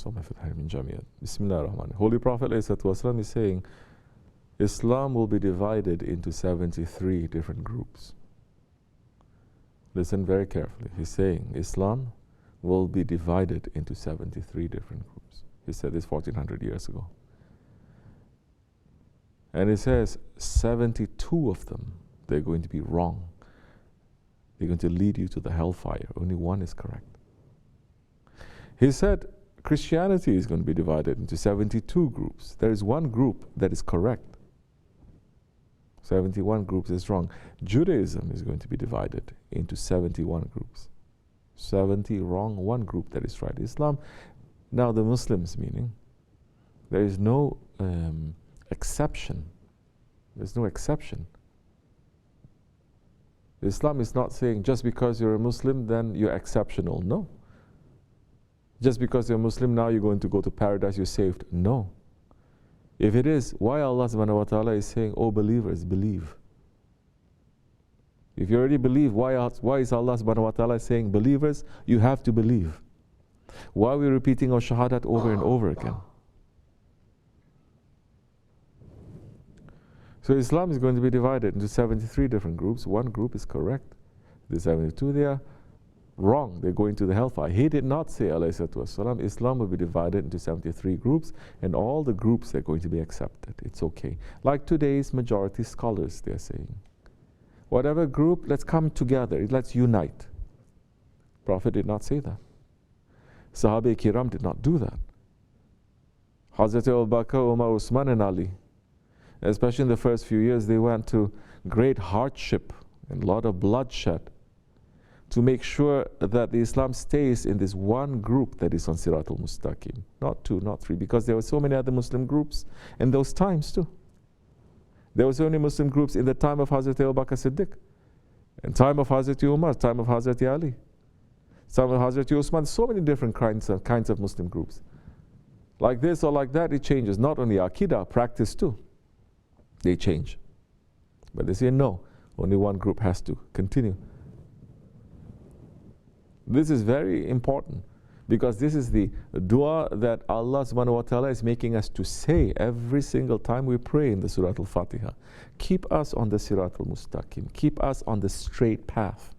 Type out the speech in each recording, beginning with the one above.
Holy Prophet ﷺ is saying, Islam will be divided into 73 different groups. Listen very carefully. He's saying Islam will be divided into 73 different groups. He said this 1400 years ago. And he says 72 of them, they're going to be wrong. They're going to lead you to the hellfire. Only one is correct. He said Christianity is going to be divided into 72 groups. There is one group that is correct. 71 groups is wrong. Judaism is going to be divided into 71 groups. 70 wrong, one group that is right. Islam, now the Muslims meaning, there is no exception. There's no exception. Islam is not saying just because you're a Muslim then you're exceptional. No. Just because you're a Muslim now you're going to go to paradise, you're saved. No. If it is, why Allah subhanahu wa ta'ala is saying, oh believers, believe? If you already believe, why is Allah subhanahu wa ta'ala saying, believers, you have to believe? Why are we repeating our shahadat over and over again? So Islam is going to be divided into 73 different groups. One group is correct. The 72, they are wrong. They're going to the hellfire. He did not say, alayhi salatu wasalam, Islam will be divided into 73 groups and all the groups are going to be accepted. It's okay. Like today's majority scholars, they're saying. Whatever group, let's come together. Let's unite. Prophet did not say that. Sahabe-i-kiram did not do that. Hazrat Abu Bakr, Umar, Usman and Ali, especially in the first few years, they went to great hardship and a lot of bloodshed to make sure that the Islam stays in this one group that is on Siratul Mustaqim. Not two, not three, because there were so many other Muslim groups in those times too. There were so many Muslim groups in the time of Hazrat Abu Bakr Siddiq, in time of Hazrat Umar, time of Hazrat Ali, time of Hazrat Usman, so many different kinds of Muslim groups. Like this or like that, it changes. Not only Aqidah, practice too. They change. But they say no, only one group has to continue. This is very important because this is the dua that Allah subhanahu wa ta'ala is making us to say every single time we pray in the Surah Al-Fatiha. Keep us on the Sirat al-Mustaqim. Keep us on the straight path.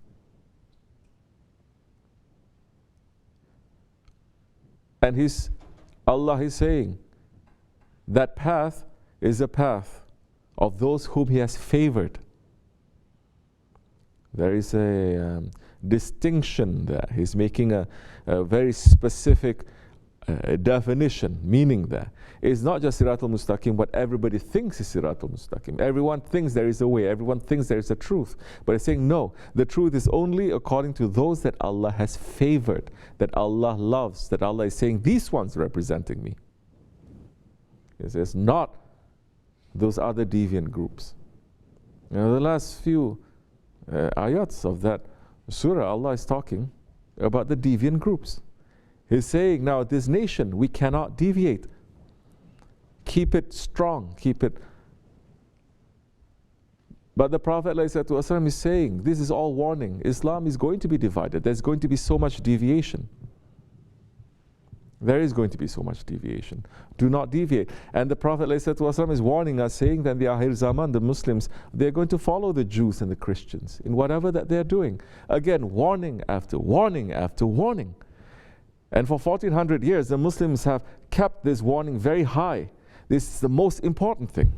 And Allah is saying that path is a path of those whom He has favored. There is a distinction there. He's making a very specific definition, meaning there. It's not just Sirat al-Mustaqim, what everybody thinks is Sirat al-Mustaqim. Everyone thinks there is a way, everyone thinks there is a truth. But it's saying, no, the truth is only according to those that Allah has favored, that Allah loves, that Allah is saying, these ones representing me. He says, not those other deviant groups. Now, the last few ayats of that surah, Allah is talking about the deviant groups. He's saying, now this nation, we cannot deviate. Keep it strong, keep it. But the Prophet ﷺ is saying, this is all warning. Islam is going to be divided. There's going to be so much deviation. There is going to be so much deviation. Do not deviate. And the Prophet ﷺ is warning us, saying that the Akhir Zaman, the Muslims, they're going to follow the Jews and the Christians in whatever that they're doing. Again, warning after warning after warning. And for 1400 years, the Muslims have kept this warning very high. This is the most important thing.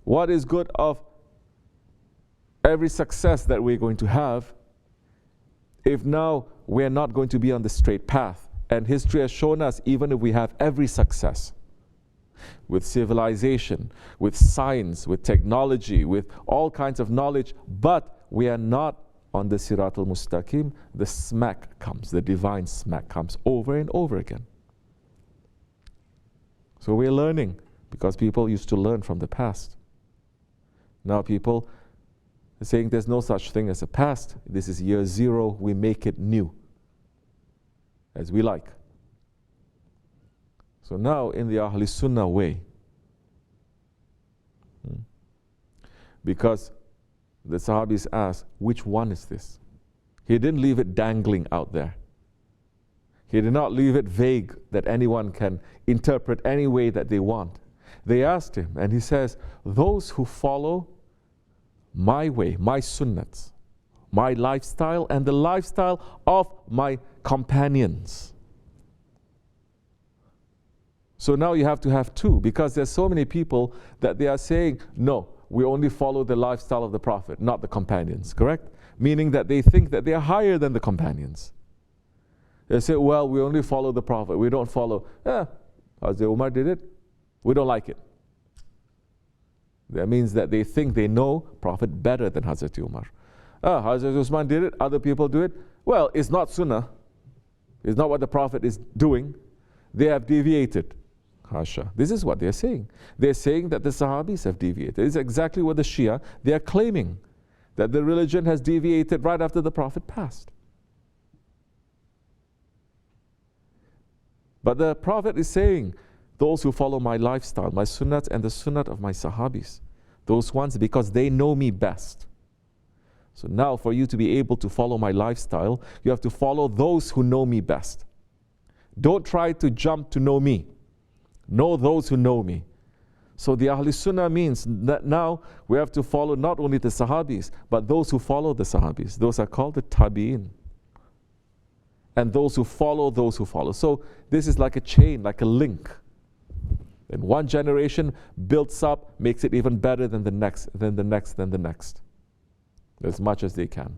What is good of every success that we're going to have if now we're not going to be on the straight path? And history has shown us, even if we have every success with civilization, with science, with technology, with all kinds of knowledge, but we are not on the Sirat al-Mustaqim, the smack comes, the divine smack comes over and over again. So we're learning, because people used to learn from the past. Now people are saying there's no such thing as a past. This is year zero, we make it new, as we like. So now in the Ahl Sunnah way, because the Sahabis asked, which one is this? He didn't leave it dangling out there. He did not leave it vague that anyone can interpret any way that they want. They asked him, and he says, those who follow my way, my sunnats, my lifestyle, and the lifestyle of my companions. So now you have to have two, because there's so many people that they are saying, no, we only follow the lifestyle of the Prophet, not the companions, correct? Meaning that they think that they are higher than the companions. They say, well, we only follow the Prophet. We don't follow, Hazrat Umar did it. We don't like it. That means that they think they know Prophet better than Hazrat Umar. Hazrat Usman did it. Other people do it. Well, it's not Sunnah. It's not what the Prophet is doing. They have deviated. Hasha. This is what they're saying. They're saying that the Sahabis have deviated. It's exactly what the Shia, they are claiming. That the religion has deviated right after the Prophet passed. But the Prophet is saying, those who follow my lifestyle, my sunnat and the sunnat of my Sahabis, those ones, because they know me best. So now for you to be able to follow my lifestyle, you have to follow those who know me best. Don't try to jump to know me. Know those who know me. So the Ahl Sunnah means that now we have to follow not only the Sahabis, but those who follow the Sahabis. Those are called the Tabi'in. And those who follow those who follow. So this is like a chain, like a link. And one generation builds up, makes it even better than the next, then the next, then the next. As much as they can.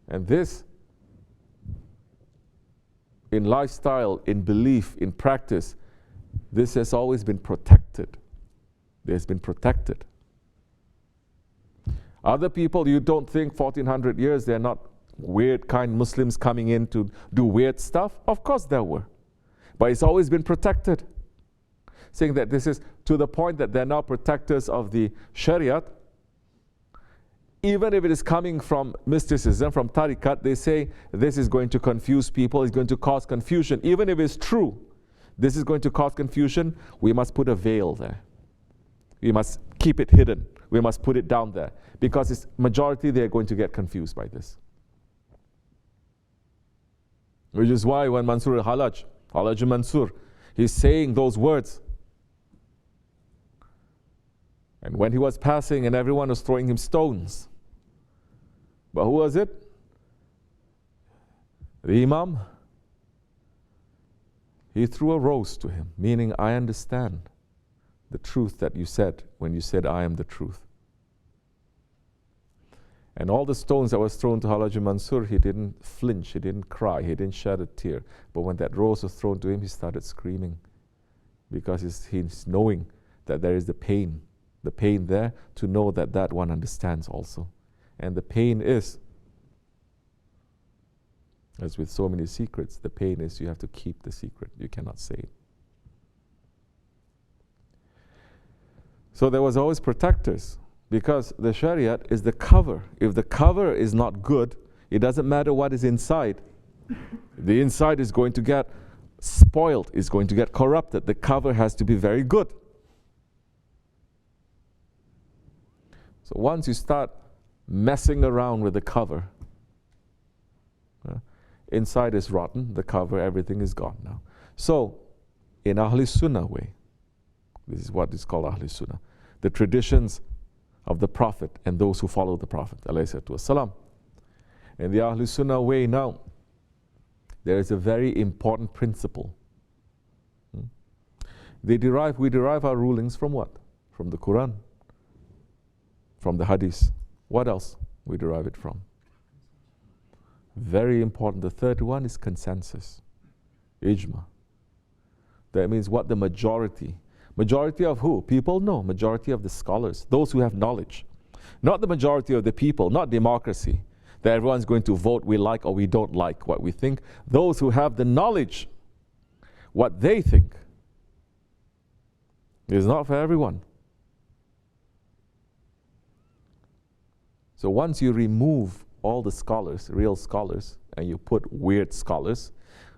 And this, in lifestyle, in belief, in practice, this has always been protected. It has been protected. Other people, you don't think 1400 years, they're not weird kind Muslims coming in to do weird stuff? Of course there were. But it's always been protected. Saying that this is to the point that they're now protectors of the Shariat. Even if it is coming from mysticism, from tariqat, they say this is going to confuse people, it's going to cause confusion. Even if it's true, this is going to cause confusion, we must put a veil there. We must keep it hidden. We must put it down there. Because it's majority, they're going to get confused by this. Which is why when Mansur al-Halaj, Halaj Mansur, he's saying those words. And when he was passing and everyone was throwing him stones. But who was it? The Imam. He threw a rose to him, meaning I understand the truth that you said when you said I am the truth. And all the stones that was thrown to Halaj Mansur, he didn't flinch, he didn't cry, he didn't shed a tear. But when that rose was thrown to him, he started screaming. Because he's knowing that there is the pain there to know that that one understands also. And the pain is, as with so many secrets, the pain is you have to keep the secret. You cannot say it. So there was always protectors. Because the Shariat is the cover. If the cover is not good, it doesn't matter what is inside. The inside is going to get spoiled, is going to get corrupted. The cover has to be very good. So once you start messing around with the cover, inside is rotten, the cover, everything is gone now. So, in Ahl Sunnah way, this is what is called Ahl Sunnah, the traditions of the Prophet and those who follow the Prophet ﷺ. In the Ahl Sunnah way now, there is a very important principle. We derive our rulings from what? From the Quran, from the Hadith. What else we derive it from? Very important. The third one is consensus, ijma. That means what the majority of who? People? No, majority of the scholars, those who have knowledge. Not the majority of the people, not democracy, that everyone's going to vote we like or we don't like what we think. Those who have the knowledge, what they think, is not for everyone. So once you remove all the scholars, real scholars, and you put weird scholars,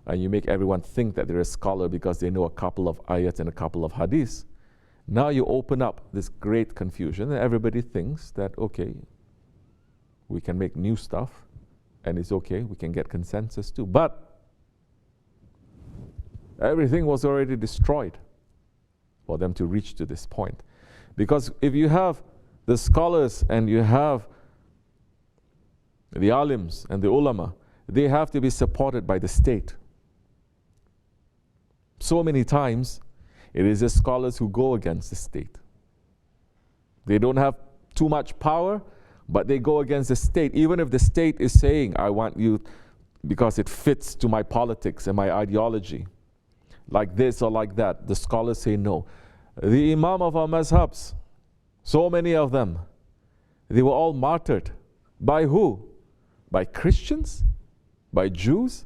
and you make everyone think that they're a scholar because they know a couple of ayats and a couple of hadiths, now you open up this great confusion, and everybody thinks that, okay, we can make new stuff, And it's okay, we can get consensus too. But everything was already destroyed for them to reach to this point. Because if you have the scholars and you have the alims and the ulama, they have to be supported by the state. So many times, it is the scholars who go against the state. They don't have too much power, but they go against the state. Even if the state is saying, I want you because it fits to my politics and my ideology, like this or like that, the scholars say no. The imam of our mazhabs, so many of them, they were all martyred. By who? By Christians? By Jews?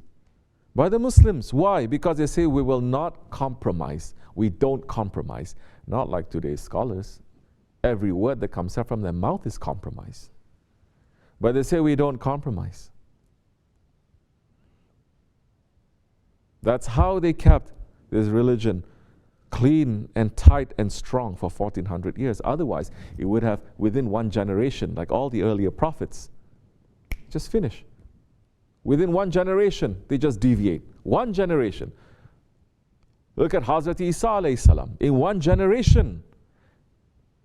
By the Muslims. Why? Because they say we will not compromise. We don't compromise. Not like today's scholars. Every word that comes out from their mouth is compromise. But they say we don't compromise. That's how they kept this religion clean and tight and strong for 1400 years. Otherwise, it would have, within one generation, like all the earlier prophets, just finish. Within one generation, they just deviate. One generation. Look at Hazrat Isa alayhi salam. In one generation,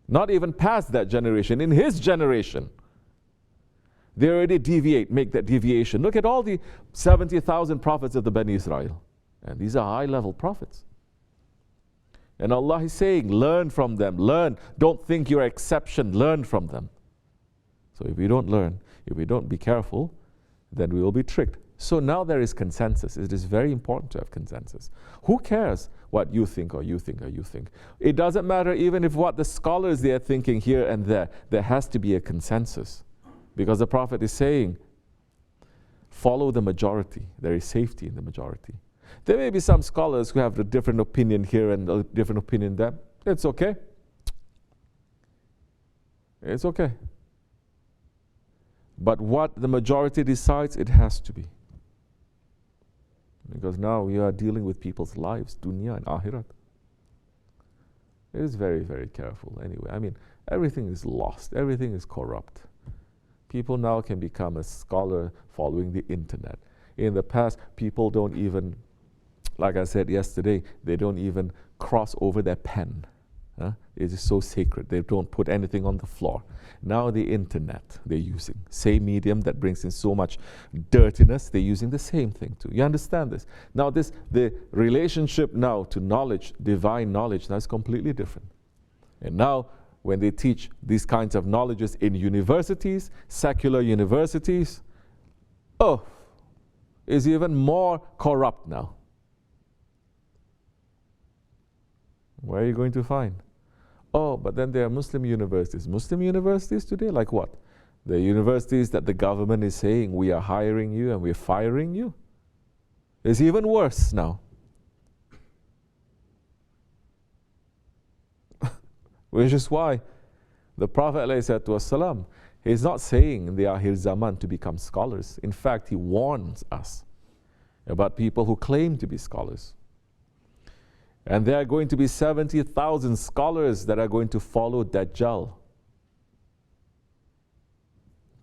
not even past that generation, in his generation, they already deviate, make that deviation. Look at all the 70,000 prophets of the Bani Israel. And these are high-level prophets. And Allah is saying, learn from them, learn. Don't think you're an exception, learn from them. So if we don't learn, if we don't be careful, then we will be tricked. So now there is consensus. It is very important to have consensus. Who cares what you think or you think or you think? It doesn't matter even if what the scholars they are thinking here and there. There has to be a consensus. Because the Prophet is saying, follow the majority. There is safety in the majority. There may be some scholars who have a different opinion here and a different opinion there. It's okay. It's okay. But what the majority decides, it has to be. Because now we are dealing with people's lives, dunya and akhirat. It is very, very careful anyway. I mean, everything is lost. Everything is corrupt. People now can become a scholar following the internet. In the past, people don't even, like I said yesterday, they don't even cross over their pen. It is so sacred. They don't put anything on the floor. Now the internet they're using. Same medium that brings in so much dirtiness, they're using the same thing too. You understand this? Now the relationship now to knowledge, divine knowledge, now is completely different. And now when they teach these kinds of knowledges in universities, secular universities, is even more corrupt now. Where are you going to find? But then there are Muslim universities. Muslim universities today, like what? The universities that the government is saying, we are hiring you and we're firing you. It's even worse now. Which is why the Prophet ﷺ, he's not saying in the Akhir Zaman to become scholars. In fact, he warns us about people who claim to be scholars. And there are going to be 70,000 scholars that are going to follow Dajjal.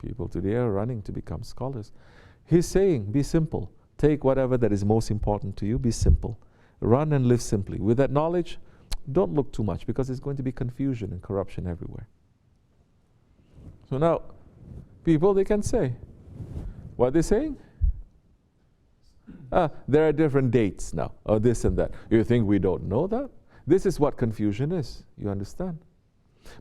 People today are running to become scholars. He's saying, be simple. Take whatever that is most important to you, be simple. Run and live simply. With that knowledge, don't look too much because there's going to be confusion and corruption everywhere. So now, people, they can say, what are they saying? There are different dates now, or this and that. You think we don't know that? This is what confusion is, you understand?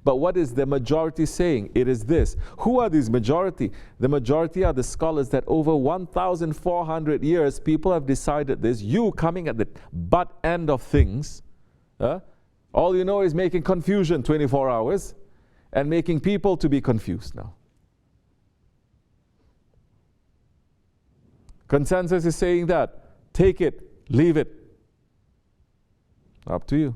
But what is the majority saying? It is this. Who are these majority? The majority are the scholars that over 1,400 years, people have decided this. You coming at the butt end of things, all you know is making confusion 24 hours and making people to be confused now. Consensus is saying that. Take it, leave it. Up to you.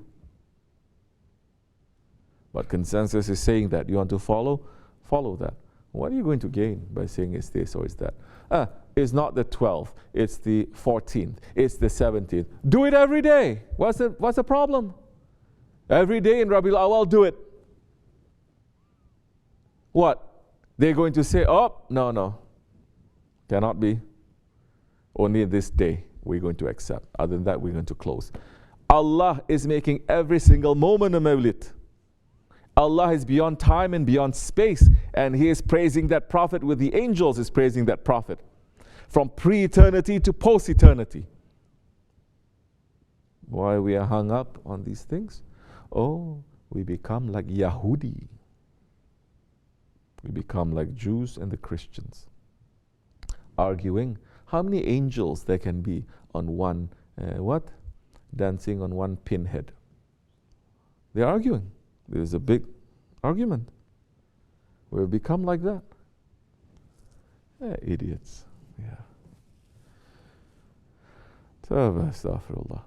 But consensus is saying that. You want to follow? Follow that. What are you going to gain by saying it's this or it's that? It's not the 12th, it's the 14th, it's the 17th. Do it every day. What's the problem? Every day in Rabiulawwal, do it. What? They're going to say, no. Cannot be. Only this day we're going to accept. Other than that, we're going to close. Allah is making every single moment a mawlid. Allah is beyond time and beyond space, and He is praising that Prophet with the angels is praising that Prophet. From pre-eternity to post-eternity. Why we are hung up on these things? Oh, we become like Yahudi. We become like Jews and the Christians. Arguing how many angels there can be on one, dancing on one pinhead. They're arguing. There's a big argument. We've become like that. Idiots. Yeah. Astaghfirullah.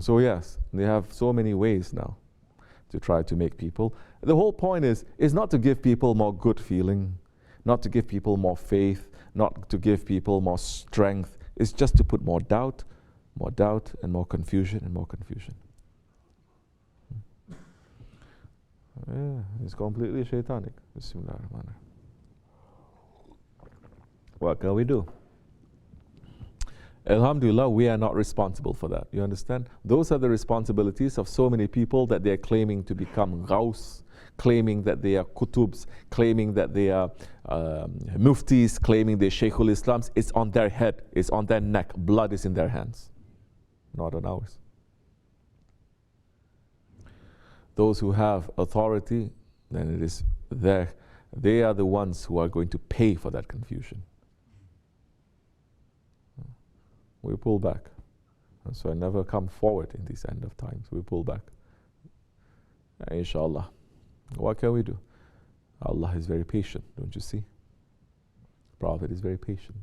So yes, they have so many ways now to try to make people. The whole point is not to give people more good feeling, not to give people more faith, not to give people more strength. It's just to put more doubt, and more confusion, and more confusion. Yeah, it's completely shaitanic. Bismillahirrahmanirrahim. What can we do? Alhamdulillah, we are not responsible for that. You understand? Those are the responsibilities of so many people that they are claiming to become Ghaus, claiming that they are Kutubs, claiming that they are Muftis, claiming they're Shaykhul Islams. It's on their head, it's on their neck. Blood is in their hands, not on ours. Those who have authority, then it is there. They are the ones who are going to pay for that confusion. We pull back. And so I never come forward in these end of times. We pull back. Inshallah. What can we do? Allah is very patient, don't you see? Prophet is very patient.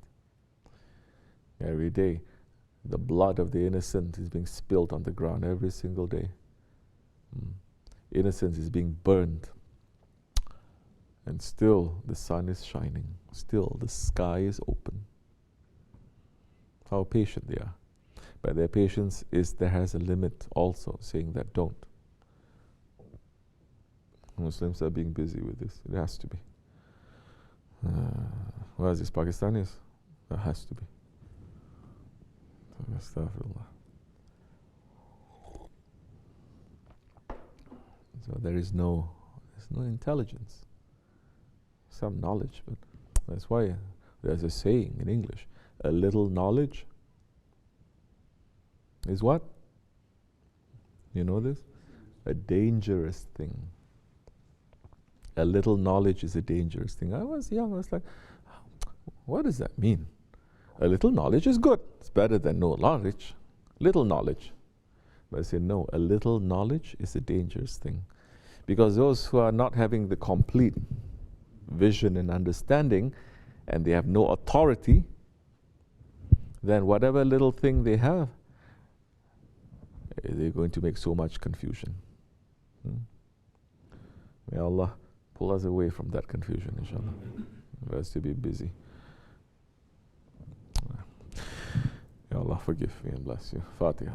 Every day, the blood of the innocent is being spilled on the ground every single day. Innocence is being burned. And still the sun is shining. Still the sky is open. How patient they are. But their patience there has a limit also, saying that don't. Muslims are being busy with this. It has to be. What is this, Pakistanis? It has to be. Astaghfirullah. So there's no intelligence. Some knowledge, but that's why there's a saying in English, a little knowledge is what? You know this? A dangerous thing. A little knowledge is a dangerous thing. I was young, I was like, what does that mean? A little knowledge is good. It's better than no knowledge. Little knowledge. But I said, no, a little knowledge is a dangerous thing. Because those who are not having the complete vision and understanding, and they have no authority, then whatever little thing they have, they're going to make so much confusion. May Allah pull us away from that confusion, inshallah. For us to be busy. May Allah forgive me and bless you. Fatiha.